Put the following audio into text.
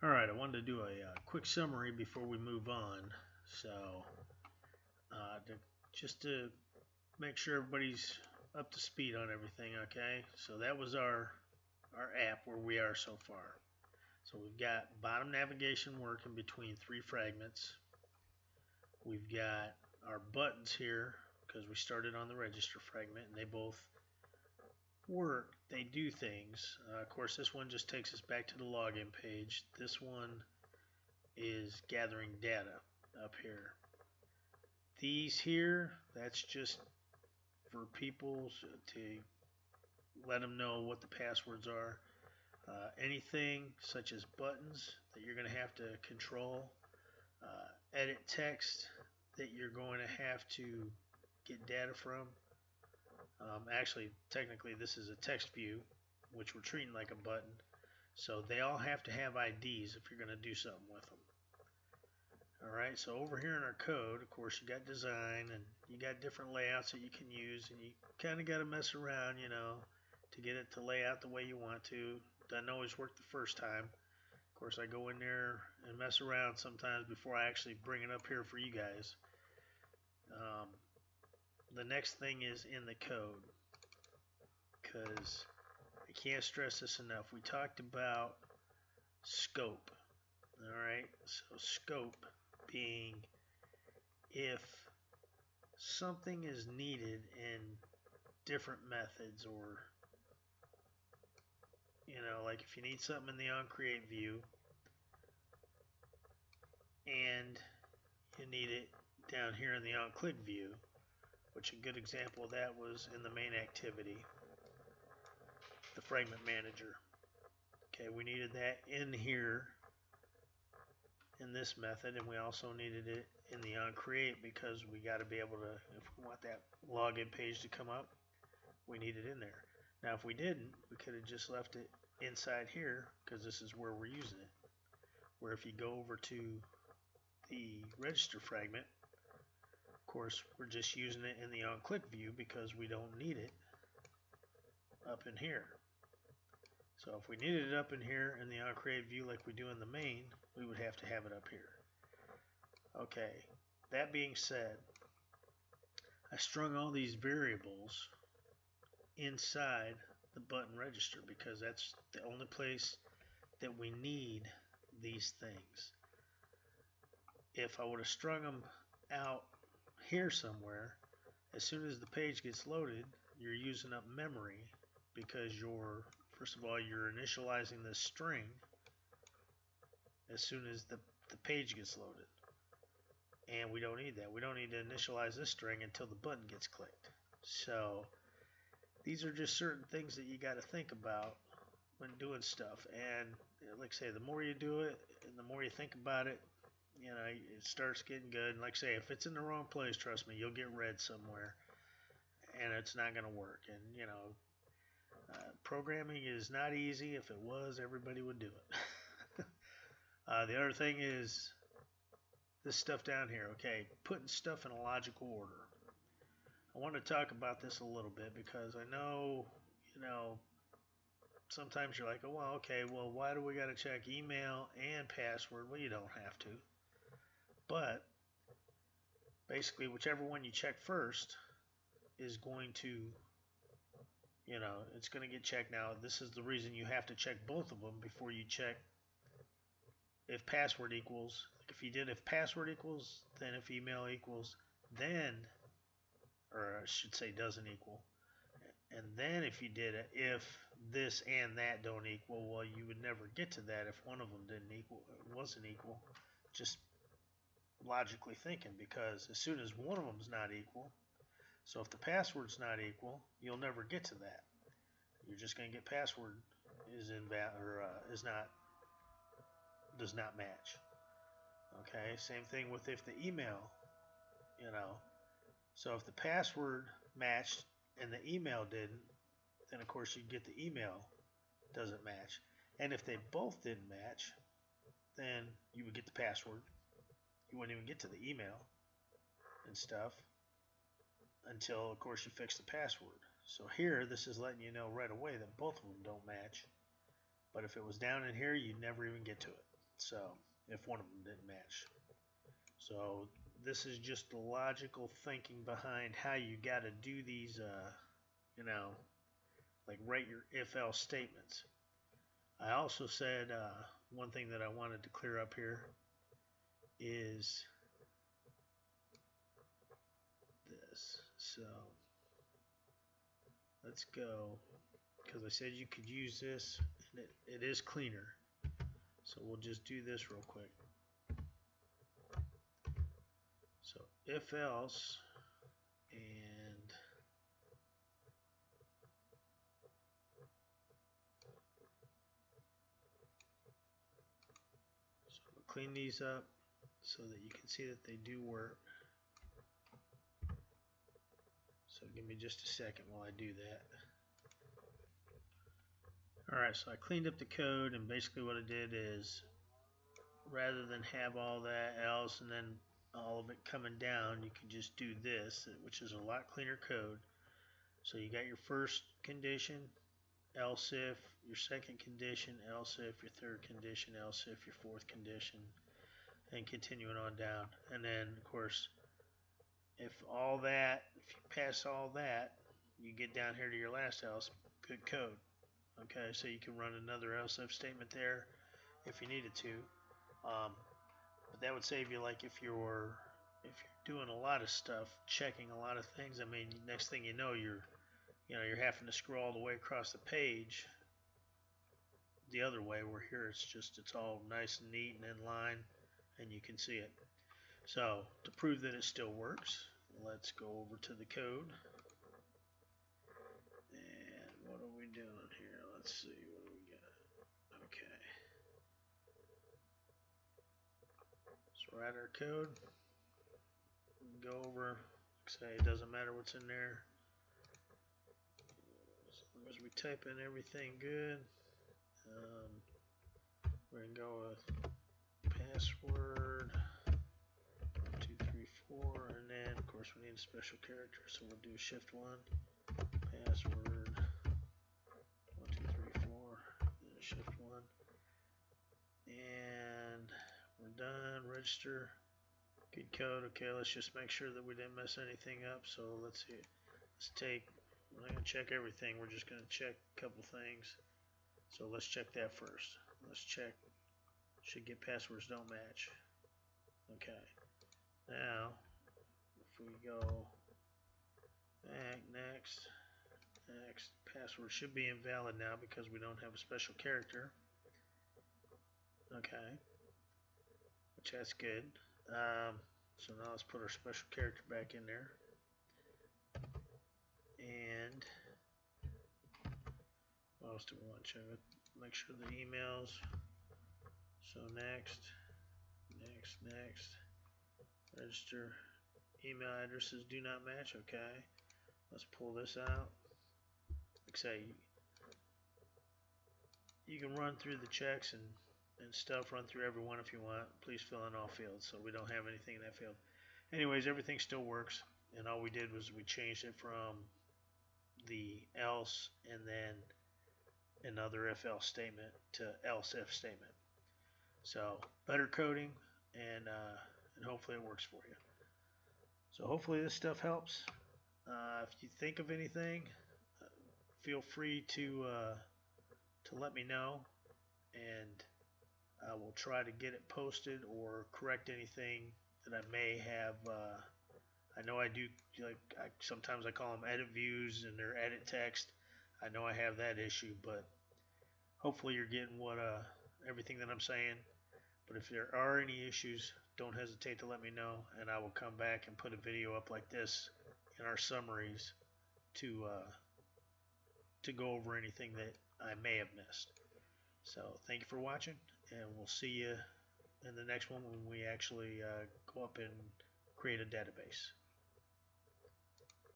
Alright, I wanted to do a quick summary before we move on. So, just to make sure everybody's up to speed on everything, okay? So that was our app where we are so far. So we've got bottom navigation working between three fragments. We've got our buttons here because we started on the register fragment and they both work. They do things. Of course, this one just takes us back to the login page. This one is gathering data up here. These here, that's just for people to let them know what the passwords are. Anything such as buttons that you're going to have to control, edit text that you're going to have to get data from. Actually, technically, this is a text view, which we're treating like a button. So they all have to have IDs if you're going to do something with them. Alright, so over here in our code, of course, you got design and you got different layouts that you can use, and you kind of got to mess around, to get it to lay out the way you want to. Doesn't always work the first time. Of course, I go in there and mess around sometimes before I actually bring it up here for you guys. The next thing is in the code, because I can't stress this enough. We talked about scope. Alright, so scope being if something is needed in different methods, or like if you need something in the onCreate view and you need it down here in the onClick view, which a good example of that was in the main activity, the fragment manager. Okay, we needed that in here in this method, and we also needed it in the onCreate because we got to be able to, if we want that login page to come up, we need it in there. Now if we didn't, we could have just left it inside here because this is where we're using it. Where if you go over to the register fragment, of course we're just using it in the onClick view because we don't need it up in here. So if we needed it up in here in the onCreate view like we do in the main, we would have to have it up here. Okay, that being said, I strung all these variables inside the button register because that's the only place that we need these things. If I would have strung them out here somewhere, as soon as the page gets loaded, you're using up memory because first of all, you're initializing this string as soon as the page gets loaded. And we don't need that. We don't need to initialize this string until the button gets clicked. So these are just certain things that you got to think about when doing stuff. And like I say, the more you do it and the more you think about it, it starts getting good. And like I say, if it's in the wrong place, trust me, you'll get red somewhere and it's not going to work. And programming is not easy. If it was, everybody would do it. The other thing is this stuff down here. Okay, putting stuff in a logical order. I want to talk about this a little bit because I know, sometimes you're like, oh, well, okay, well, why do we got to check email and password? Well, you don't have to. But basically, whichever one you check first is going to, it's going to get checked. Now, this is the reason you have to check both of them before you check if password equals. Like if password equals, then if email equals, then, or I should say doesn't equal. And then if you did it, if this and that don't equal, well, you would never get to that if one of them wasn't equal. Just logically thinking, because as soon as one of them is not equal, so if the password's not equal, you'll never get to that. You're just going to get password is invalid or does not match. Okay, same thing with if the email, so if the password matched and the email didn't, then of course you'd get the email doesn't match. And if they both didn't match, then you would get the password. You wouldn't even get to the email and stuff until, of course, you fix the password. So here, this is letting you know right away that both of them don't match. But if it was down in here, you'd never even get to it. So if one of them didn't match. So this is just the logical thinking behind how you got to do these, like write your if-else statements. I also said one thing that I wanted to clear up here is this. So let's go, because I said you could use this, and it is cleaner. So we'll just do this real quick. So if else, and so we'll clean these up so that you can see that they do work. So give me just a second while I do that. Alright, so I cleaned up the code, and basically what I did is, rather than have all that else and then all of it coming down, you can just do this, which is a lot cleaner code. So you got your first condition, else if, your second condition, else if, your third condition, else if, your fourth condition, and continuing on down. And then, of course, if you pass all that, you get down here to your last else, good code. Okay, so you can run another else if statement there if you needed to. But that would save you, like, if you're doing a lot of stuff, checking a lot of things. I mean, next thing you know, you're having to scroll all the way across the page the other way, where here it's all nice and neat and in line, and you can see it. So to prove that it still works, let's go over to the code. And what are we doing here? Let's see, what do we got? Okay. So write our code. Go over, say it doesn't matter what's in there. As long as we type in everything good. We're going to go with password 1234, and then of course we need a special character, so we'll do shift 1, password 1234, then shift 1, and we're done. Register. Good code. Okay, let's just make sure that we didn't mess anything up. So let's see. We're not going to check everything. We're just going to check a couple things. So let's check that first. Let's check. Should get passwords don't match. Okay. Now, if we go back, next, password should be invalid now because we don't have a special character. Okay. Which that's good. So now let's put our special character back in there. And what else do we want to check? Make sure the emails. So next. Register. Email addresses do not match. Okay. Let's pull this out. Like I say, you can run through the checks and stuff, run through every one if you want. Please fill in all fields, so we don't have anything in that field. Anyways, everything still works, and all we did was we changed it from the else and then another if else statement to else if statement. So better coding, and hopefully it works for you. So hopefully this stuff helps. If you think of anything, feel free to let me know, and I will try to get it posted or correct anything that I may have. I know I do, like, sometimes I call them edit views and they're edit text. I know I have that issue, but hopefully you're getting everything that I'm saying. But if there are any issues, don't hesitate to let me know, and I will come back and put a video up like this in our summaries to go over anything that I may have missed. So thank you for watching, and we'll see you in the next one when we actually go up and create a database.